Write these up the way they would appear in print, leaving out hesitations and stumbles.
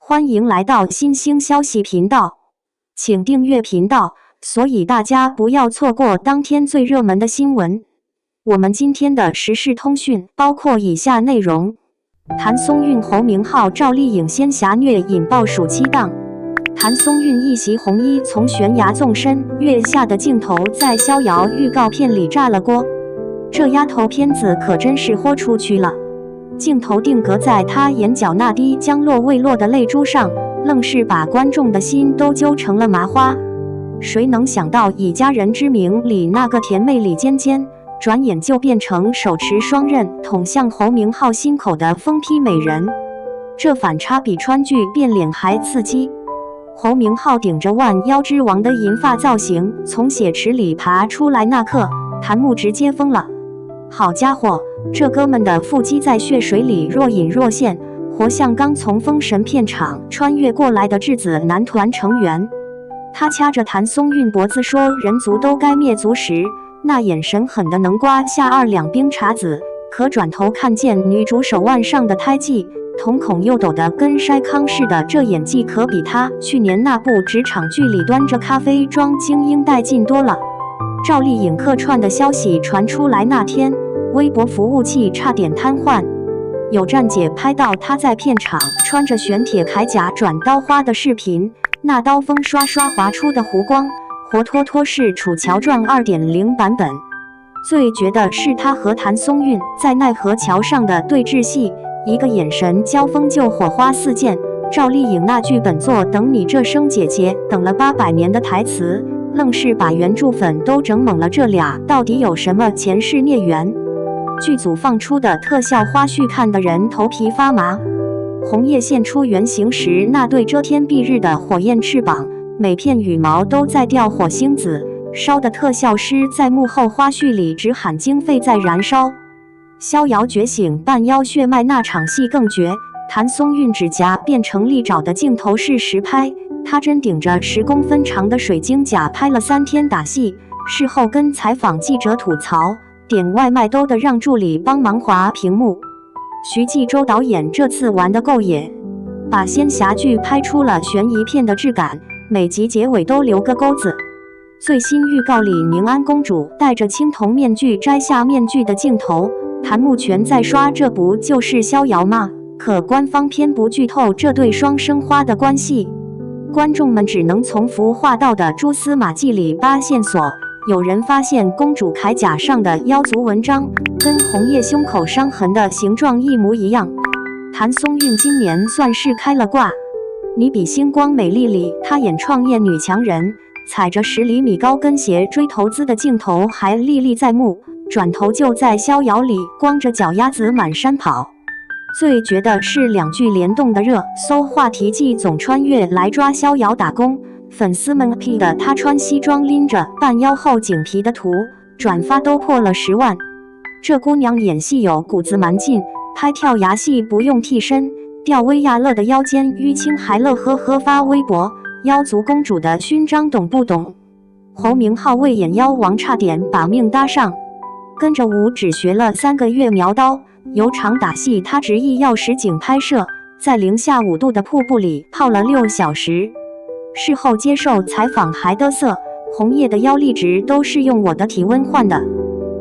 欢迎来到新兴消息频道，请订阅频道，所以大家不要错过当天最热门的新闻。我们今天的时事通讯包括以下内容：谭松韵、侯明昊、赵丽颖仙侠虐引爆暑期档。谭松韵一袭红衣从悬崖纵身跃下的镜头在逍遥预告片里炸了锅，这丫头片子可真是豁出去了。镜头定格在她眼角那滴将落未落的泪珠上，愣是把观众的心都揪成了麻花。谁能想到以家人之名里那个甜妹李尖尖，转眼就变成手持双刃捅向侯明昊心口的疯批美人，这反差比川剧变脸还刺激。侯明昊顶着万妖之王的银发造型从血池里爬出来那刻，谭木直接疯了。好家伙，这哥们的腹肌在血水里若隐若现，活像刚从封神片场穿越过来的质子男团成员。他掐着谭松韵脖子说人族都该灭族时，那眼神狠得能刮下2两冰碴子，可转头看见女主手腕上的胎记，瞳孔又抖得跟筛糠似的，这演技可比他去年那部职场剧里端着咖啡装精英带劲多了。赵丽颖客串的消息传出来那天，微博服务器差点瘫痪。有站姐拍到她在片场穿着玄铁铠甲转刀花的视频，那刀锋刷刷划出的弧光，活脱脱是《楚乔传》2.0 版本。最绝的是她和谭松韵在奈何桥上的对峙戏，一个眼神交锋就火花四溅。赵丽颖那句本作等你这声姐姐等了800年的台词，愣是把原著粉都整懵了，这俩到底有什么前世孽缘？剧组放出的特效花絮看得人头皮发麻。红叶现出原形时那对遮天蔽日的火焰翅膀，每片羽毛都在掉火星子，烧的特效师在幕后花絮里直喊经费在燃烧。逍遥觉醒半妖血脉那场戏更绝，谭松韵指甲变成利爪的镜头是实拍，他真顶着10公分长的水晶甲拍了3天打戏，事后跟采访记者吐槽，点外卖都得让助理帮忙划屏幕。徐纪周导演这次玩得够野，把仙侠剧拍出了悬疑片的质感，每集结尾都留个钩子。最新预告里宁安公主戴着青铜面具摘下面具的镜头，谭木全在刷这不就是逍遥吗？可官方偏不剧透这对双生花的关系，观众们只能从服化道的蛛丝马迹里扒线索。有人发现公主铠甲上的妖族纹章跟红叶胸口伤痕的形状一模一样。谭松韵今年算是开了挂，你比星光美丽里她演创业女强人，踩着10厘米高跟鞋追投资的镜头还历历在目，转头就在逍遥里光着脚丫子满山跑。最绝的是2剧联动的热搜话题季总穿越来抓逍遥打工，粉丝们 P 的她穿西装拎着半腰后颈皮的图，转发都破了10万。这姑娘演戏有股子蛮劲，拍跳崖戏不用替身，吊威亚乐的腰间淤青还乐呵呵发微博，妖族公主的勋章懂不懂？侯明昊为演妖王差点把命搭上，跟着舞只学了3个月苗刀，有场打戏他执意要实景拍摄，在零下5度的瀑布里泡了6小时。事后接受采访还嘚瑟，红叶的腰力值都是用我的体温换的。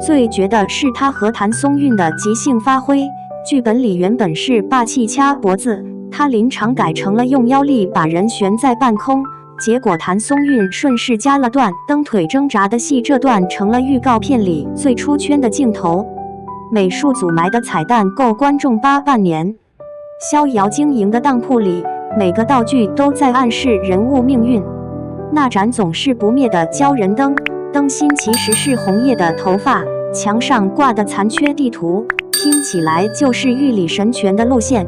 最绝的是他和谭松韵的即兴发挥，剧本里原本是霸气掐脖子，他临场改成了用腰力把人悬在半空，结果谭松韵顺势加了段蹬腿挣扎的戏，这段成了预告片里最出圈的镜头。美术组埋的彩蛋够观众扒半年。逍遥经营的当铺里，每个道具都在暗示人物命运。那盏总是不灭的鲛人灯，灯芯其实是红叶的头发，墙上挂的残缺地图，听起来就是玉里神拳的路线。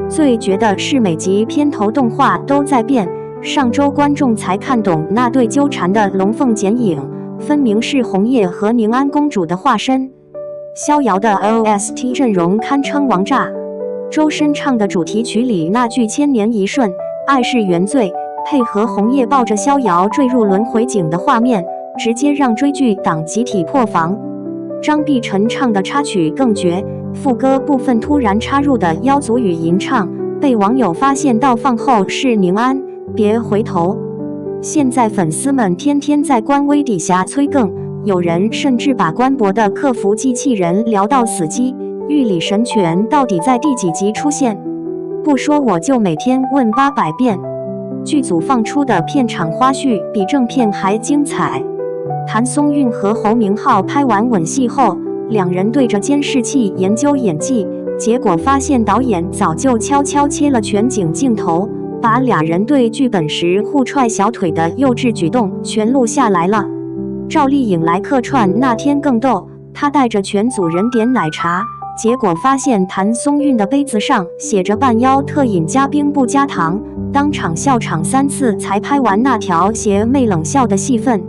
最绝的是每集片头动画都在变，上周观众才看懂那对纠缠的龙凤剪影，分明是红叶和宁安公主的化身。逍遥的 OST 阵容堪称王炸，周深唱的主题曲里那句千年一瞬，爱是原罪，配合红叶抱着逍遥坠入轮回井的画面，直接让追剧党集体破防。张碧晨唱的插曲更绝，副歌部分突然插入的妖族语吟唱，被网友发现盗放后是宁安，别回头。现在粉丝们天天在官微底下催更，有人甚至把官博的客服机器人聊到死机，玉里神拳到底在第几集出现？不说我就每天问800遍。剧组放出的片场花絮比正片还精彩。谭松韵和侯明昊拍完吻戏后，两人对着监视器研究演技，结果发现导演早就悄悄切了全景镜头，把俩人对剧本时互踹小腿的幼稚举动全录下来了。赵丽颖来客串那天更逗，她带着全组人点奶茶，结果发现谭松韵的杯子上写着半腰特饮加冰不加糖，当场笑场3次才拍完那条邪魅冷笑的戏份。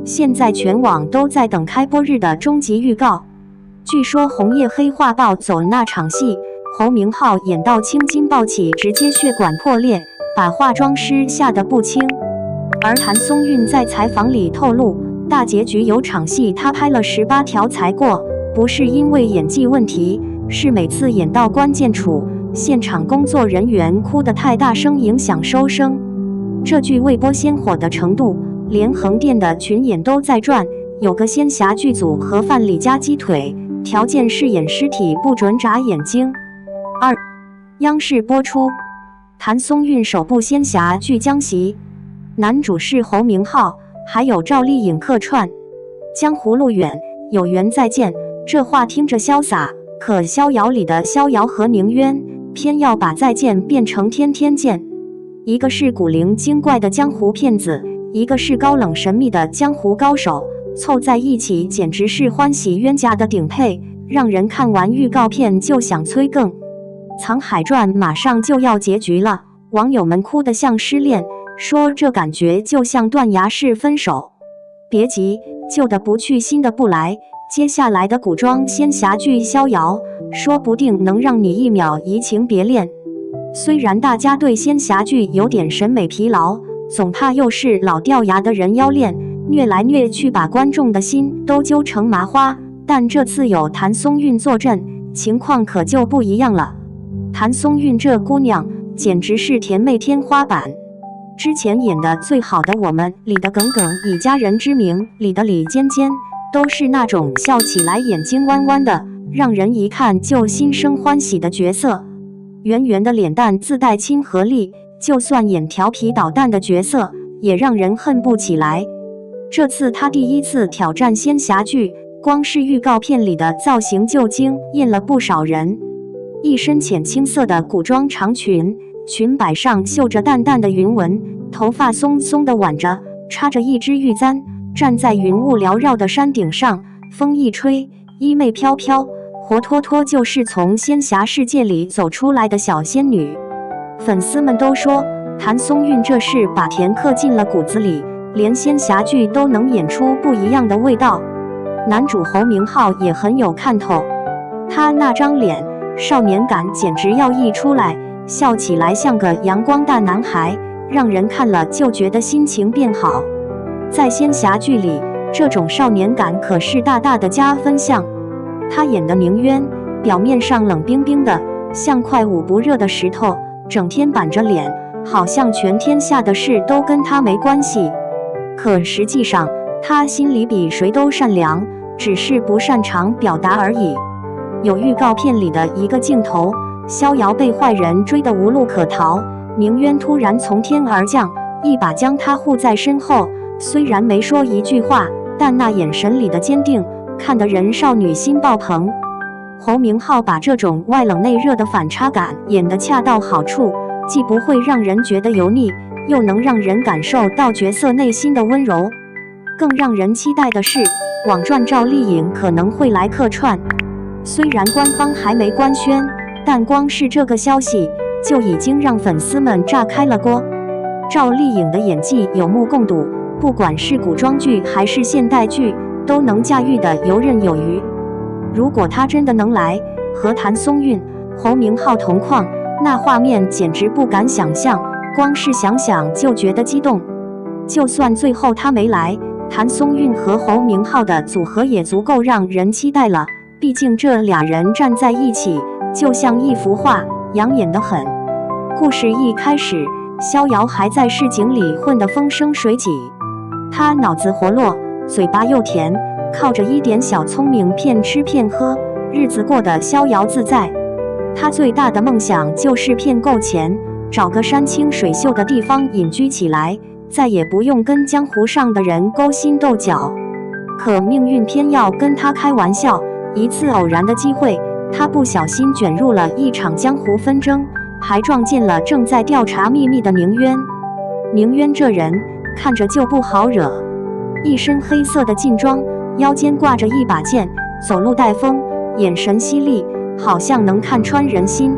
现在全网都在等开播日的终极预告。据说红叶黑化暴走那场戏，侯明昊演到青筋暴起，直接血管破裂，把化妆师吓得不轻。而谭松韵在采访里透露，大结局有场戏她拍了18条才过，不是因为演技问题，是每次演到关键处，现场工作人员哭得太大声影响收声。这剧未播先火的程度，连横店的群演都在转。有个仙侠剧组盒饭里加鸡腿，条件是演尸体不准眨眼睛。2. 央视播出谭松韵首部仙侠剧将袭，男主是侯明昊，还有赵丽颖客串。江湖路远，有缘再见，这话听着潇洒，可逍遥里的逍遥和宁渊偏要把再见变成天天见。一个是古灵精怪的江湖骗子，一个是高冷神秘的江湖高手，凑在一起简直是欢喜冤家的顶配，让人看完预告片就想催更。《藏海传》马上就要结局了，网友们哭得像失恋，说这感觉就像断崖式分手。别急，旧的不去，新的不来，接下来的古装仙侠剧《逍遥》说不定能让你一秒移情别恋。虽然大家对仙侠剧有点审美疲劳，总怕又是老掉牙的人妖恋，虐来虐去把观众的心都揪成麻花，但这次有谭松韵坐镇，情况可就不一样了。谭松韵这姑娘简直是甜妹天花板，之前演的最好的《我们》里的耿耿，以家人之名里的李尖尖，都是那种笑起来眼睛弯弯的，让人一看就心生欢喜的角色。圆圆的脸蛋自带亲和力，就算演调皮捣蛋的角色，也让人恨不起来。这次她第一次挑战仙侠剧，光是预告片里的造型就惊艳了不少人。一身浅青色的古装长裙，裙摆上绣着淡淡的云纹，头发松松的挽着，插着一支玉簪，站在云雾缭绕的山顶上，风一吹，衣袂飘飘，活脱脱就是从仙侠世界里走出来的小仙女。粉丝们都说谭松韵这是把甜刻进了骨子里，连仙侠剧都能演出不一样的味道。男主侯明昊也很有看头，他那张脸少年感简直要溢出来，笑起来像个阳光大男孩，让人看了就觉得心情变好。在仙侠剧里，这种少年感可是大大的加分项。他演的宁渊表面上冷冰冰的，像块捂不热的石头，整天板着脸，好像全天下的事都跟他没关系。可实际上他心里比谁都善良，只是不擅长表达而已。有预告片里的一个镜头，逍遥被坏人追得无路可逃，宁渊突然从天而降，一把将他护在身后，虽然没说一句话，但那眼神里的坚定看得人少女心爆棚。侯明昊把这种外冷内热的反差感演得恰到好处，既不会让人觉得油腻，又能让人感受到角色内心的温柔。更让人期待的是，网传赵丽颖可能会来客串。虽然官方还没官宣，但光是这个消息就已经让粉丝们炸开了锅。赵丽颖的演技有目共睹，不管是古装剧还是现代剧，都能驾驭得游刃有余。如果她真的能来和谭松韵、侯明昊同框，那画面简直不敢想象，光是想想就觉得激动。就算最后她没来，谭松韵和侯明昊的组合也足够让人期待了，毕竟这俩人站在一起就像一幅画，养眼得很。故事一开始，逍遥还在市井里混得风生水起，他脑子活络，嘴巴又甜，靠着一点小聪明骗吃骗喝，日子过得逍遥自在。他最大的梦想就是骗够钱，找个山清水秀的地方隐居起来，再也不用跟江湖上的人勾心斗角。可命运偏要跟他开玩笑，一次偶然的机会，他不小心卷入了一场江湖纷争，还撞见了正在调查秘密的宁渊。宁渊这人看着就不好惹，一身黑色的劲装，腰间挂着一把剑，走路带风，眼神犀利，好像能看穿人心。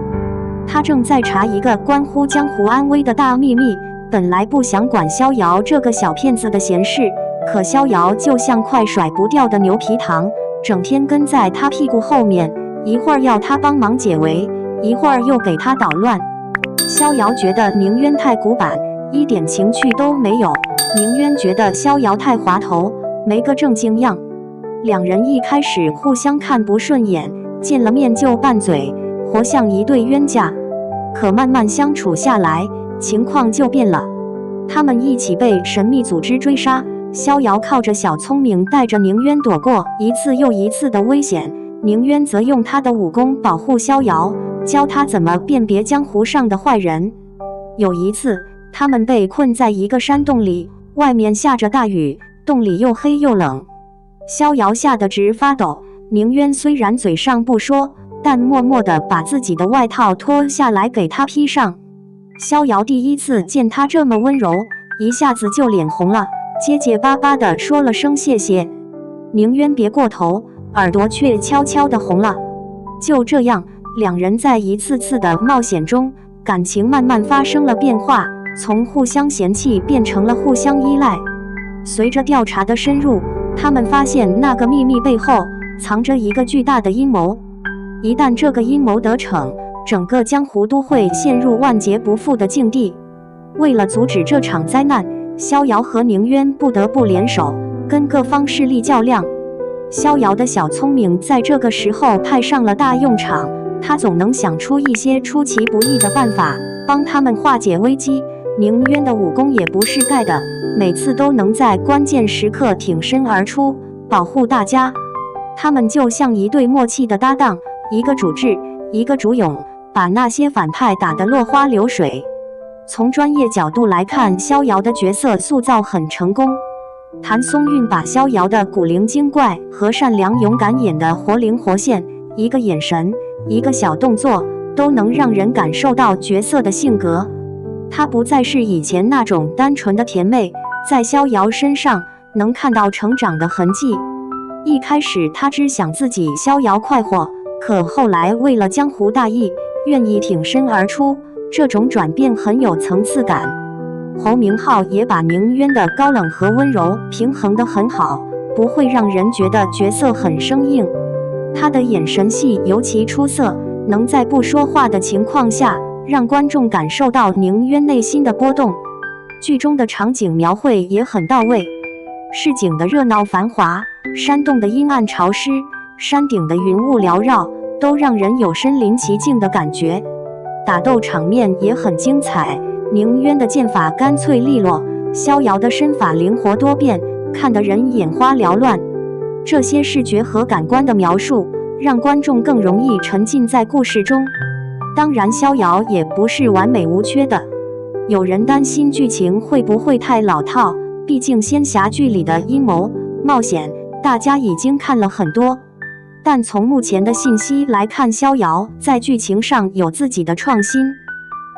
他正在查一个关乎江湖安危的大秘密，本来不想管逍遥这个小骗子的闲事，可逍遥就像块甩不掉的牛皮糖，整天跟在他屁股后面，一会儿要他帮忙解围，一会儿又给他捣乱。逍遥觉得宁渊太古板，一点情趣都没有，宁渊觉得逍遥太滑头，没个正经样。两人一开始互相看不顺眼，见了面就拌嘴，活像一对冤家。可慢慢相处下来，情况就变了。他们一起被神秘组织追杀，逍遥靠着小聪明带着宁渊躲过一次又一次的危险，宁渊则用他的武功保护逍遥，教他怎么辨别江湖上的坏人。有一次，他们被困在一个山洞里，外面下着大雨，洞里又黑又冷，逍遥吓得直发抖。宁渊虽然嘴上不说，但默默地把自己的外套脱下来给他披上。逍遥第一次见他这么温柔，一下子就脸红了，结结巴巴地说了声谢谢。宁渊别过头，耳朵却悄悄地红了。就这样，两人在一次次的冒险中，感情慢慢发生了变化，从互相嫌弃变成了互相依赖。随着调查的深入，他们发现那个秘密背后藏着一个巨大的阴谋。一旦这个阴谋得逞，整个江湖都会陷入万劫不复的境地。为了阻止这场灾难，逍遥和宁渊不得不联手，跟各方势力较量。逍遥的小聪明在这个时候派上了大用场，他总能想出一些出其不意的办法，帮他们化解危机。宁渊的武功也不是盖的，每次都能在关键时刻挺身而出，保护大家。他们就像一对默契的搭档，一个主智，一个主勇，把那些反派打得落花流水。从专业角度来看，逍遥的角色塑造很成功。谭松韵把逍遥的古灵精怪和善良勇敢演得活灵活现，一个眼神，一个小动作，都能让人感受到角色的性格。她不再是以前那种单纯的甜妹，在逍遥身上能看到成长的痕迹。一开始她只想自己逍遥快活，可后来为了江湖大义，愿意挺身而出，这种转变很有层次感。侯明昊也把宁渊的高冷和温柔平衡得很好，不会让人觉得角色很生硬。他的眼神戏尤其出色，能在不说话的情况下，让观众感受到宁渊内心的波动。剧中的场景描绘也很到位，市井的热闹繁华，山洞的阴暗潮湿，山顶的云雾缭绕，都让人有身临其境的感觉。打斗场面也很精彩，宁渊的剑法干脆利落，逍遥的身法灵活多变，看得人眼花缭乱。这些视觉和感官的描述，让观众更容易沉浸在故事中。当然，逍遥也不是完美无缺的。有人担心剧情会不会太老套，毕竟仙侠剧里的阴谋、冒险，大家已经看了很多。但从目前的信息来看，逍遥在剧情上有自己的创新。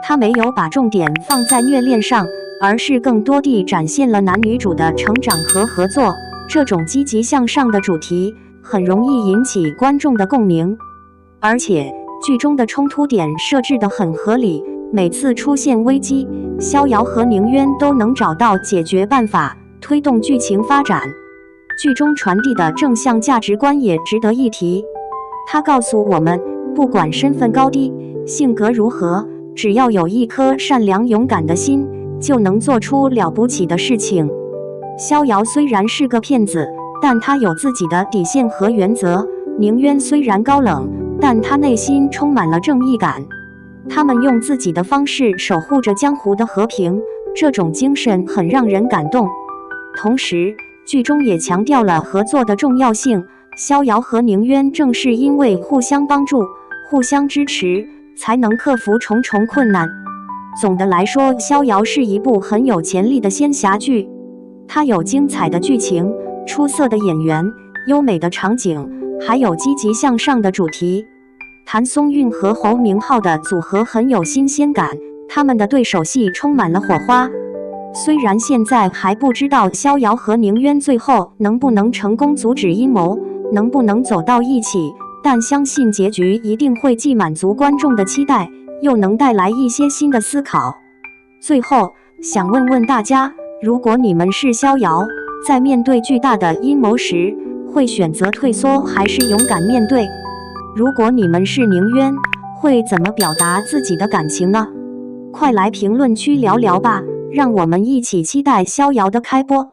他没有把重点放在虐恋上，而是更多地展现了男女主的成长和合作。这种积极向上的主题很容易引起观众的共鸣。而且剧中的冲突点设置得很合理，每次出现危机，逍遥和宁渊都能找到解决办法，推动剧情发展。剧中传递的正向价值观也值得一提，他告诉我们，不管身份高低，性格如何，只要有一颗善良勇敢的心，就能做出了不起的事情。逍遥虽然是个骗子，但他有自己的底线和原则。宁渊虽然高冷，但他内心充满了正义感。他们用自己的方式守护着江湖的和平，这种精神很让人感动。同时，剧中也强调了合作的重要性。逍遥和宁渊正是因为互相帮助、互相支持，才能克服重重困难。总的来说，逍遥是一部很有潜力的仙侠剧，它有精彩的剧情、出色的演员、优美的场景，还有积极向上的主题。谭松韵和侯明昊的组合很有新鲜感，他们的对手戏充满了火花。虽然现在还不知道逍遥和宁渊最后能不能成功阻止阴谋，能不能走到一起，但相信结局一定会既满足观众的期待，又能带来一些新的思考。最后，想问问大家，如果你们是逍遥，在面对巨大的阴谋时，会选择退缩还是勇敢面对？如果你们是宁渊，会怎么表达自己的感情呢？快来评论区聊聊吧，让我们一起期待逍遥的开播。